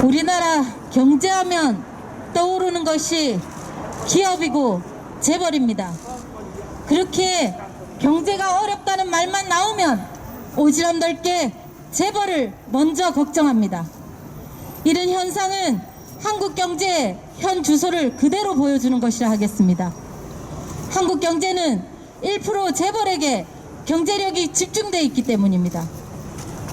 우리나라 경제하면 떠오르는 것이 기업이고 재벌입니다. 그렇게 경제가 어렵다는 말만 나오면 오지랖 재벌을 먼저 걱정합니다. 이런 현상은 한국 경제의 현 주소를 그대로 보여주는 것이라 하겠습니다. 한국 경제는 1% 재벌에게 경제력이 집중되어 있기 때문입니다.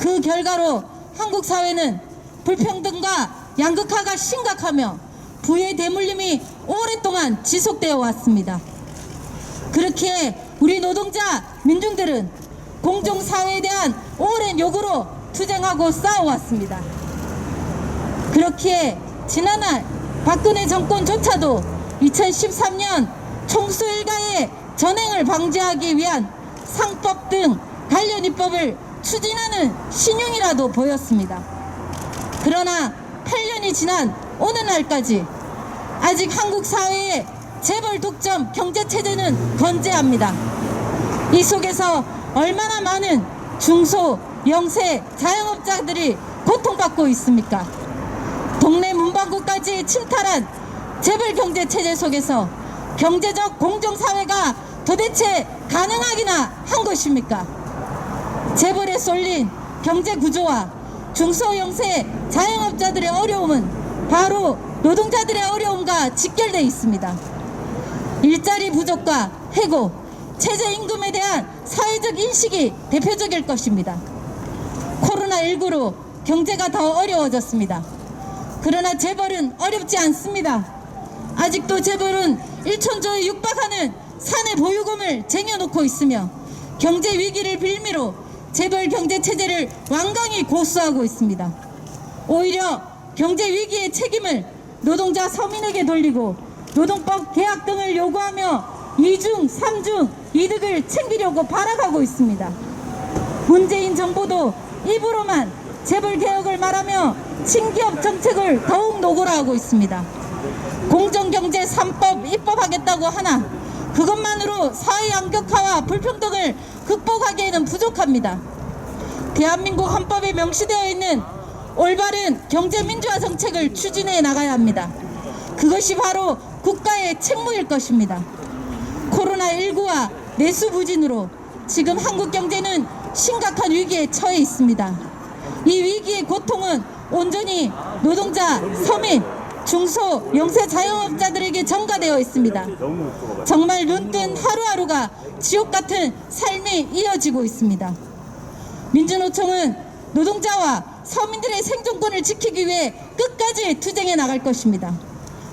그 결과로 한국 사회는 불평등과 양극화가 심각하며 부의 대물림이 오랫동안 지속되어 왔습니다. 그렇게 우리 노동자 민중들은 공정사회에 대한 오랜 요구로 투쟁하고 싸워왔습니다. 그렇기에 지난해 박근혜 정권조차도 2013년 총수 일가의 전횡을 방지하기 위한 상법 등 관련 입법을 추진하는 신용이라도 보였습니다. 그러나 8년이 지난 오늘날까지 아직 한국 사회의 재벌 독점 경제체제는 건재합니다. 이 속에서 얼마나 많은 중소, 영세, 자영업자들이 고통받고 있습니까? 동네 문방구까지 침탈한 재벌 경제체제 속에서 경제적 공정사회가 도대체 가능하기나 한 것입니까? 재벌에 쏠린 경제구조와 중소영세 자영업자들의 어려움은 바로 노동자들의 어려움과 직결되어 있습니다. 일자리 부족과 해고, 최저임금에 대한 사회적 인식이 대표적일 것입니다. 코로나19로 경제가 더 어려워졌습니다. 그러나 재벌은 어렵지 않습니다. 아직도 재벌은 1천조에 육박하는 사내 보유금을 쟁여놓고 있으며 경제 위기를 빌미로 재벌 경제체제를 완강히 고수하고 있습니다. 오히려 경제 위기의 책임을 노동자 서민에게 돌리고 노동법 개혁 등을 요구하며 이중, 삼중 이득을 챙기려고 발악하고 있습니다. 문재인 정부도 입으로만 재벌 개혁을 말하며 친기업 정책을 더욱 노골화하고 있습니다. 공정경제 3법 입법하겠다고 하나 그것만으로 사회 양극화와 불평등을 극복하기에는 부족합니다. 대한민국 헌법에 명시되어 있는 올바른 경제민주화 정책을 추진해 나가야 합니다. 그것이 바로 국가의 책무일 것입니다. 코로나19와 내수 부진으로 지금 한국 경제는 심각한 위기에 처해 있습니다. 이 위기의 고통은 온전히 노동자, 서민, 중소, 영세 자영업자들에게 전가되어 있습니다. 정말 눈뜬 하루하루가 지옥 같은 삶이 이어지고 있습니다. 민주노총은 노동자와 서민들의 생존권을 지키기 위해 끝까지 투쟁해 나갈 것입니다.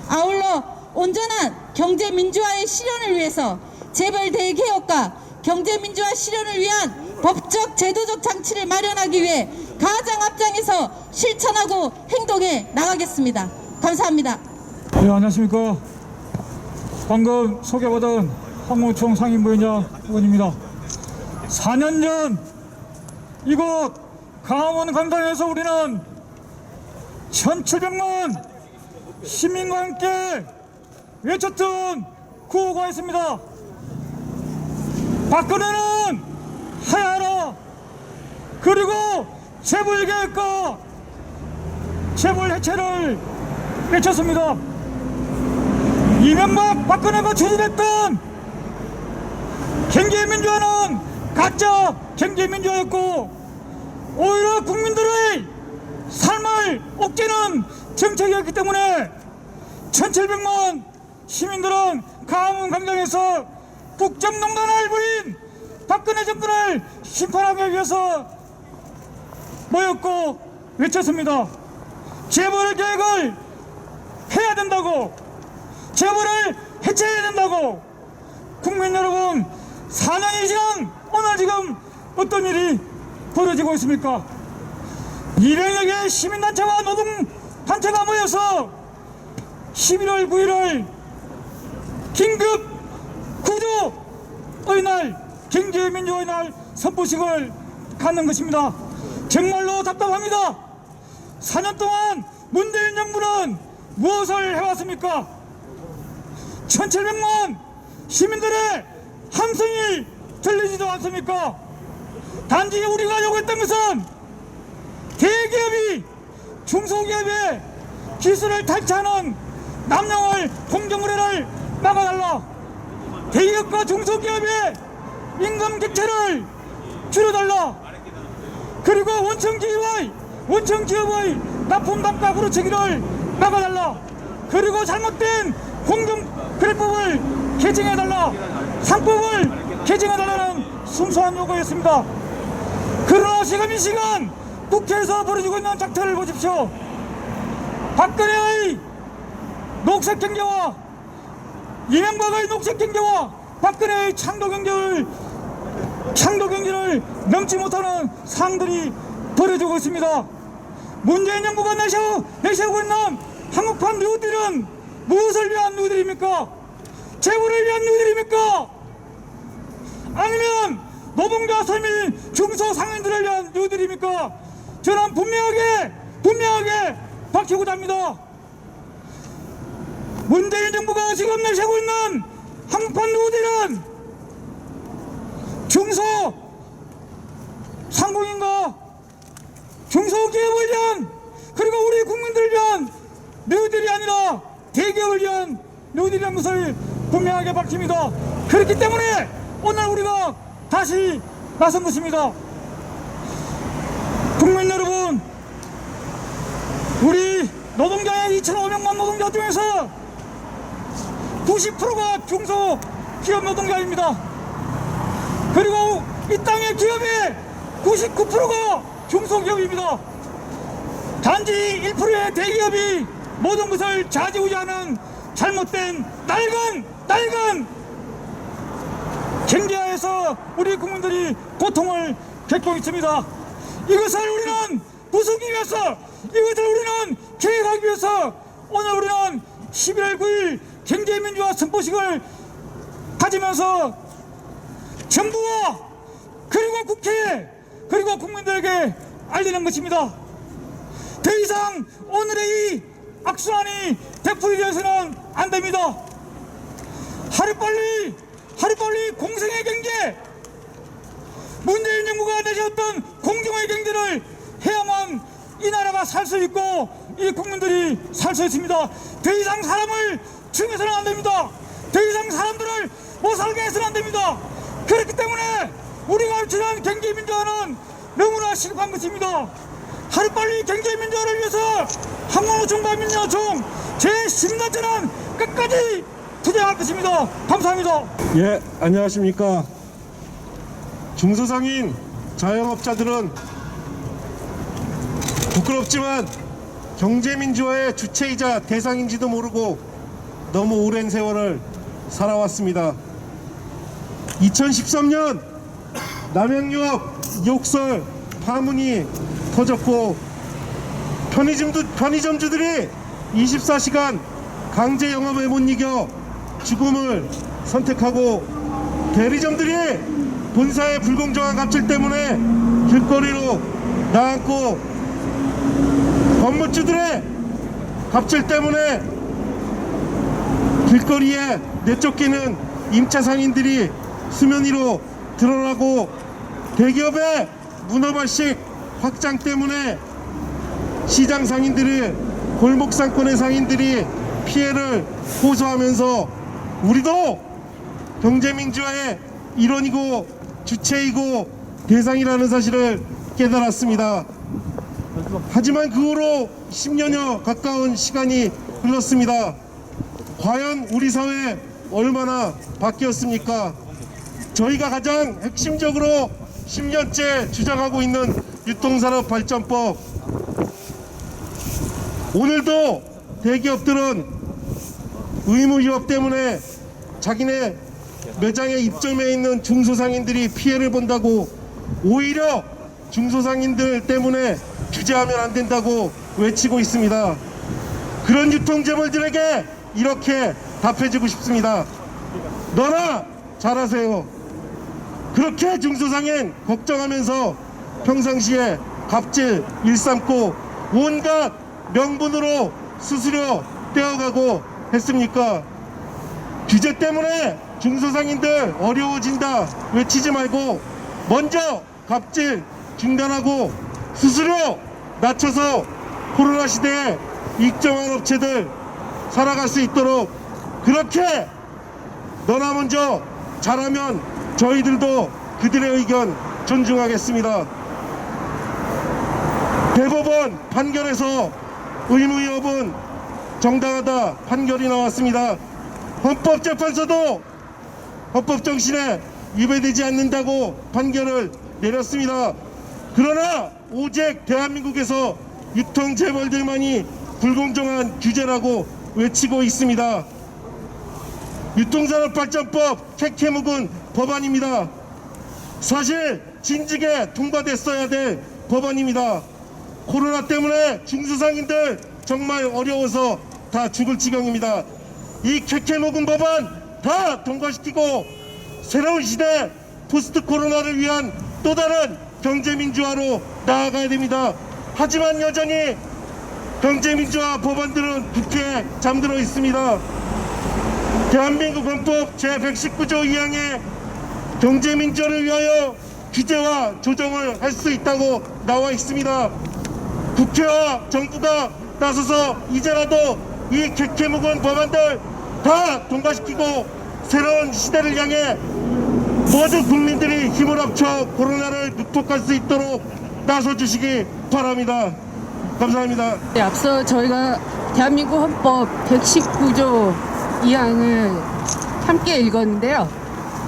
아울러 온전한 경제민주화의 실현을 위해서 재벌 대개혁과 경제민주화 실현을 위한 법적 제도적 장치를 마련하기 위해 가장 앞장에서 실천하고 행동해 나가겠습니다. 감사합니다. 네, 안녕하십니까. 방금 소개받은 한국노총 상임부위원장 의원입니다. 4년 전 이곳 강원 강당에서 우리는 1700만 시민과 함께 외쳤던 구호가 있습니다. 박근혜는 하야하라. 그리고 재벌 개혁과 재벌 해체를 외쳤습니다. 이명박 박근혜가 추진했던 경제민주화는 가짜 경제민주화였고 오히려 국민들의 삶을 옥죄는 정책이었기 때문에 1700만 시민들은 강원 광장에서 국정농단을 벌인 박근혜 정권을 심판하기 위해서 모였고 외쳤습니다. 재벌 개혁을 해야 된다고, 재벌을 해체해야 된다고. 국민 여러분, 4년이 지난 오늘 지금 어떤 일이 벌어지고 있습니까? 200여 개의 시민단체와 노동단체가 모여서 11월 9일을 긴급 구조의 날, 경제민주화의 날 선포식을 갖는 것입니다. 정말로 답답합니다. 4년 동안 문재인 정부는 무엇을 해왔습니까? 1700만 시민들의 함성이 들리지도 않습니까? 단지 우리가 요구했던 것은 대기업이 중소기업의 기술을 탈취하는 남용을 공정거래를 막아달라. 대기업과 중소기업의 임금 객체를 줄여달라. 그리고 원청기업의 납품 단가 후려치기를 막아달라. 그리고 잘못된 공정거래법을 개정해달라. 상법을 개정해달라는 순수한 요구였습니다. 그러나 지금 이 시간 국회에서 벌어지고 있는 작태를 보십시오. 박근혜의 녹색경제와 이명박의 녹색경제와 박근혜의 창조경제를 넘지 못하는 상황들이 벌어지고 있습니다. 문재인 정부가 내세우고 있는 한국판 뉴딜은 무엇을 위한 뉴딜입니까? 재벌을 위한 뉴딜입니까? 아니면 노동자, 서민, 중소상인들을 위한 뉴딜입니까? 저는 분명하게 밝히고자 합니다. 문재인 정부가 지금 내세우고 있는 한국판 뉴딜은 중소상공인과 중소기업을 위한, 그리고 우리 국민들을 위한 뉴딜이 아니라 대기업을 위한 뉴딜이라는 것을 분명하게 밝힙니다. 그렇기 때문에 오늘 우리가 다시 나선 것입니다. 국민 여러분, 우리 노동자의 2,500만 노동자 중에서 90%가 중소기업 노동자입니다. 그리고 이 땅의 기업의 99%가 중소기업입니다. 단지 1%의 대기업이 모든 것을 좌지우지하는 잘못된 낡은 경제하에서 우리 국민들이 고통을 겪고 있습니다. 이것을 우리는 부수기 위해서, 이것을 우리는 계획하기 위해서 오늘 우리는 11월 9일 경제민주화 선포식을 가지면서 정부와 그리고 국회 그리고 국민들에게 알리는 것입니다. 더 이상 오늘의 이 악순환이 되풀이 되어서는 안 됩니다. 하루빨리 공정의 경제, 문재인 정부가 내세웠던 공정의 경제를 해야만 이 나라가 살 수 있고 이 국민들이 살 수 있습니다. 더 이상 사람을 죽여서는 안 됩니다. 더 이상 사람들을 못 살게 해서는 안 됩니다. 그렇기 때문에 우리가 주장하는 경제민주화는 너무나 시급한 것입니다. 하루빨리 경제민주화를 위해서 한국노총과 민주노총 제10년째는 끝까지 투쟁할 것입니다. 감사합니다. 예, 안녕하십니까. 중소상인 자영업자들은 부끄럽지만 경제민주화의 주체이자 대상인지도 모르고 너무 오랜 세월을 살아왔습니다. 2013년 남양유업 욕설 파문이 터졌고 편의점주들이 24시간 강제 영업에 못 이겨 죽음을 선택하고 대리점들이 본사의 불공정한 갑질 때문에 길거리로 나앉고 건물주들의 갑질 때문에 길거리에 내쫓기는 임차 상인들이 수면 위로 드러나고 대기업의 문어발식 확장 때문에 시장 상인들이, 골목 상권의 상인들이 피해를 호소하면서 우리도 경제민주화의 일원이고 주체이고 대상이라는 사실을 깨달았습니다. 하지만 그 후로 10년여 가까운 시간이 흘렀습니다. 과연 우리 사회 얼마나 바뀌었습니까? 저희가 가장 핵심적으로 10년째 주장하고 있는 유통산업발전법, 오늘도 대기업들은 의무휴업 때문에 자기네 매장에 입점해 있는 중소상인들이 피해를 본다고 오히려 중소상인들 때문에 규제하면 안 된다고 외치고 있습니다. 그런 유통재벌들에게 이렇게 답해주고 싶습니다. 너나 잘하세요. 그렇게 중소상인 걱정하면서 평상시에 갑질 일삼고 온갖 명분으로 수수료 떼어가고 했습니까? 규제 때문에 중소상인들 어려워진다 외치지 말고 먼저 갑질 중단하고 수수료 낮춰서 코로나 시대에 익정한 업체들 살아갈 수 있도록 그렇게 너나 먼저 잘하면 저희들도 그들의 의견 존중하겠습니다. 대법원 판결에서 의무위협은 정당하다 판결이 나왔습니다. 헌법재판소도 헌법 정신에 위배되지 않는다고 판결을 내렸습니다. 그러나 오직 대한민국에서 유통재벌들만이 불공정한 규제라고 외치고 있습니다. 유통산업발전법 캐캐묵은 법안입니다. 사실 진즉에 통과됐어야 될 법안입니다. 코로나 때문에 중소상인들 정말 어려워서 다 죽을 지경입니다. 이 캐캐묵은 법안 다 통과시키고 새로운 시대 포스트 코로나를 위한 또 다른 경제민주화로 나아가야 됩니다. 하지만 여전히 경제민주화 법안들은 국회에 잠들어 있습니다. 대한민국 헌법 제119조 2항에 경제민주화를 위하여 규제와 조정을 할 수 있다고 나와 있습니다. 국회와 정부가 나서서 이제라도 이 캐캐묵은 법안들 다 통과시키고 새로운 시대를 향해 모든 국민들이 힘을 합쳐 코로나를 극복할 수 있도록 나서주시기 바랍니다. 감사합니다. 네, 앞서 저희가 대한민국 헌법 119조 2항을 함께 읽었는데요.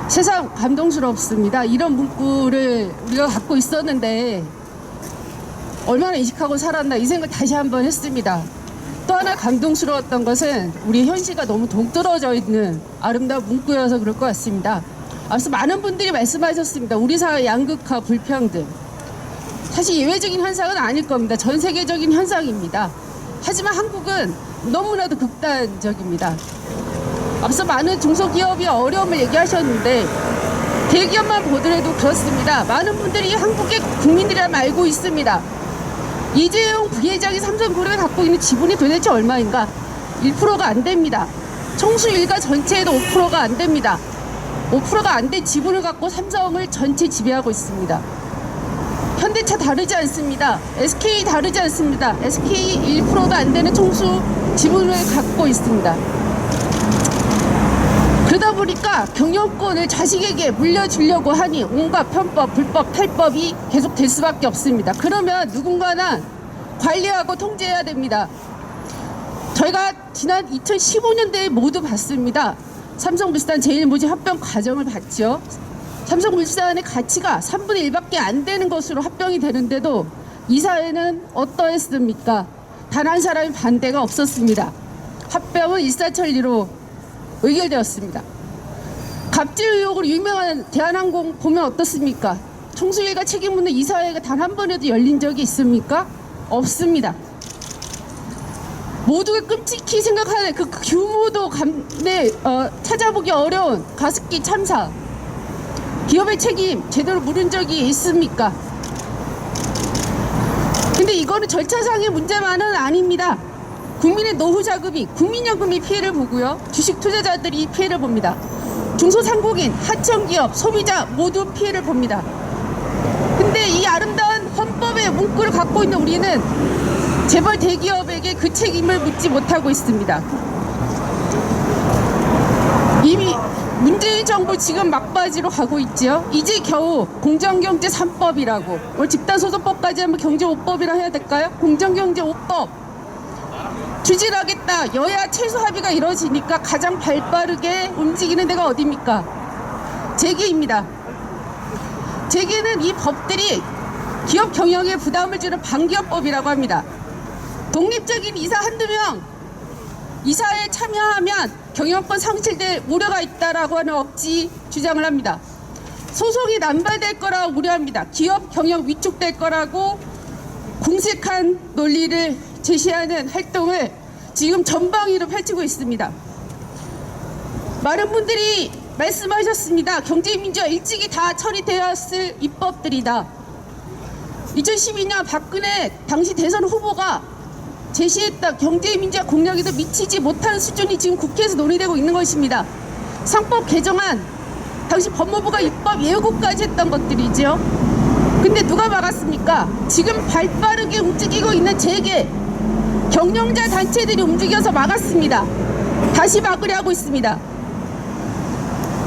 세상 감동스럽습니다. 이런 문구를 우리가 갖고 있었는데 얼마나 인식하고 살았나 이 생각 다시 한번 했습니다. 또 하나 감동스러웠던 것은 우리 현실과 너무 동떨어져 있는 아름다운 문구여서 그럴 것 같습니다. 앞서 많은 분들이 말씀하셨습니다. 우리 사회 양극화, 불평등. 사실 예외적인 현상은 아닐 겁니다. 전 세계적인 현상입니다. 하지만 한국은 너무나도 극단적입니다. 앞서 많은 중소기업이 어려움을 얘기하셨는데 대기업만 보더라도 그렇습니다. 많은 분들이 한국의 국민들이라 알고 있습니다. 이재용 부회장이 삼성그룹에 갖고 있는 지분이 도대체 얼마인가? 1%가 안 됩니다. 총수 일가 전체에도 5%가 안 됩니다. 5%가 안 된 지분을 갖고 삼성을 전체 지배하고 있습니다. 현대차 다르지 않습니다. SK 다르지 않습니다. SK 1%도 안 되는 총수 지분을 갖고 있습니다. 그러다 보니까 경영권을 자식에게 물려주려고 하니 온갖 편법, 불법, 탈법이 계속될 수밖에 없습니다. 그러면 누군가는 관리하고 통제해야 됩니다. 저희가 지난 2015년대에 모두 봤습니다. 삼성물산 제일모직 합병 과정을 봤죠. 삼성물산의 가치가 3분의 1밖에 안 되는 것으로 합병이 되는데도 이 사회는 어떠했습니까? 단 한 사람의 반대가 없었습니다. 합병은 일사천리로 의결되었습니다. 갑질 의혹으로 유명한 대한항공 보면 어떻습니까? 총수일가 책임 묻는 이 사회가 단 한 번에도 열린 적이 있습니까? 없습니다. 모두가 끔찍히 생각하는 그 규모도 찾아보기 어려운 가습기 참사. 기업의 책임 제대로 물은 적이 있습니까? 근데 이거는 절차상의 문제만은 아닙니다. 국민의 노후 자금이, 국민연금이 피해를 보고요. 주식 투자자들이 피해를 봅니다. 중소상공인, 하청기업, 소비자 모두 피해를 봅니다. 근데 이 아름다운 헌법의 문구를 갖고 있는 우리는 재벌 대기업에게 그 책임을 묻지 못하고 있습니다. 이미 문재인 정부 지금 막바지로 가고 있죠. 이제 겨우 공정경제 3법이라고, 오늘 집단소송법까지 하면 경제 5법이라 해야 될까요? 공정경제 5법 추진하겠다. 여야 최소 합의가 이루어지니까 가장 발빠르게 움직이는 데가 어디입니까? 재계입니다. 재계는 이 법들이 기업 경영에 부담을 주는 방기업법이라고 합니다. 독립적인 이사 한두 명 이사에 참여하면 경영권 상실될 우려가 있다라고 하는 억지 주장을 합니다. 소송이 남발될 거라고 우려합니다. 기업 경영 위축될 거라고 궁색한 논리를 제시하는 활동을 지금 전방위로 펼치고 있습니다. 많은 분들이 말씀하셨습니다. 경제민주화 일찍이 다 처리되었을 입법들이다. 2012년 박근혜 당시 대선 후보가 제시했던 경제민주화 공약에도 미치지 못하는 수준이 지금 국회에서 논의되고 있는 것입니다. 상법 개정안, 당시 법무부가 입법 예고까지 했던 것들이죠. 근데 누가 막았습니까? 지금 발빠르게 움직이고 있는 재계, 경영자 단체들이 움직여서 막았습니다. 다시 막으려 하고 있습니다.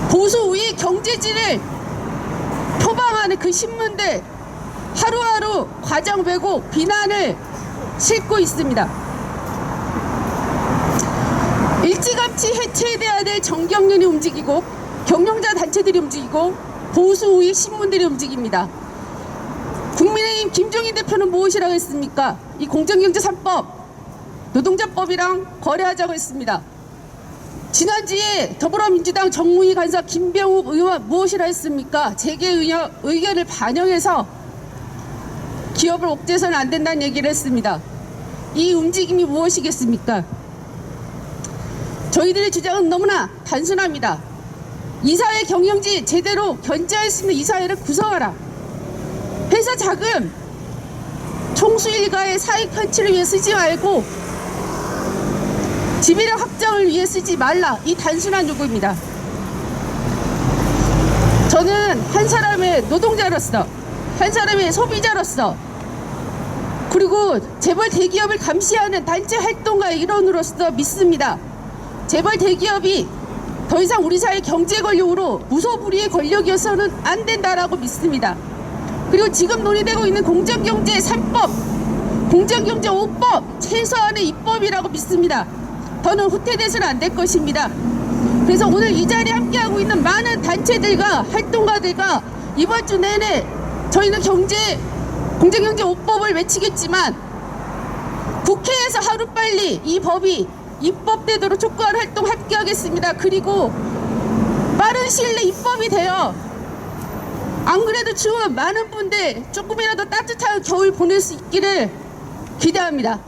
보수 우익 경제지를 표방하는 그 신문들 하루하루 과장 왜곡 비난을 싣고 있습니다. 일찌감치 해체돼야 될 정경련이 움직이고 경영자 단체들이 움직이고 보수 우익 신문들이 움직입니다. 국민의힘 김종인 대표는 무엇이라고 했습니까? 이 공정경제 3법 노동자법이랑 거래하자고 했습니다. 지난주에 더불어민주당 정무위 간사 김병욱 의원 무엇이라 했습니까? 재계 의견을 반영해서 기업을 옥죄서는 안 된다는 얘기를 했습니다. 이 움직임이 무엇이겠습니까? 저희들의 주장은 너무나 단순합니다. 이사회 경영지 제대로 견제할 수 있는 이사회를 구성하라. 회사 자금 총수 일가의 사익 편취를 위해 쓰지 말고 지배력 확장을 위해 쓰지 말라. 이 단순한 요구입니다. 저는 한 사람의 노동자로서, 한 사람의 소비자로서, 그리고 재벌 대기업을 감시하는 단체 활동가의 일원으로서 믿습니다. 재벌 대기업이 더 이상 우리 사회 경제 권력으로 무소불위의 권력이어서는 안 된다라고 믿습니다. 그리고 지금 논의되고 있는 공정경제 3법, 공정경제 5법 최소한의 입법이라고 믿습니다. 더는 후퇴돼서는 안 될 것입니다. 그래서 오늘 이 자리에 함께하고 있는 많은 단체들과 활동가들과 이번 주 내내 저희는 공정경제 5법을 외치겠지만 국회에서 하루빨리 이 법이 입법되도록 촉구하는 활동 함께하겠습니다. 그리고 빠른 시일 내 입법이 되어 안 그래도 추운 많은 분들 조금이라도 따뜻한 겨울 보낼 수 있기를 기대합니다.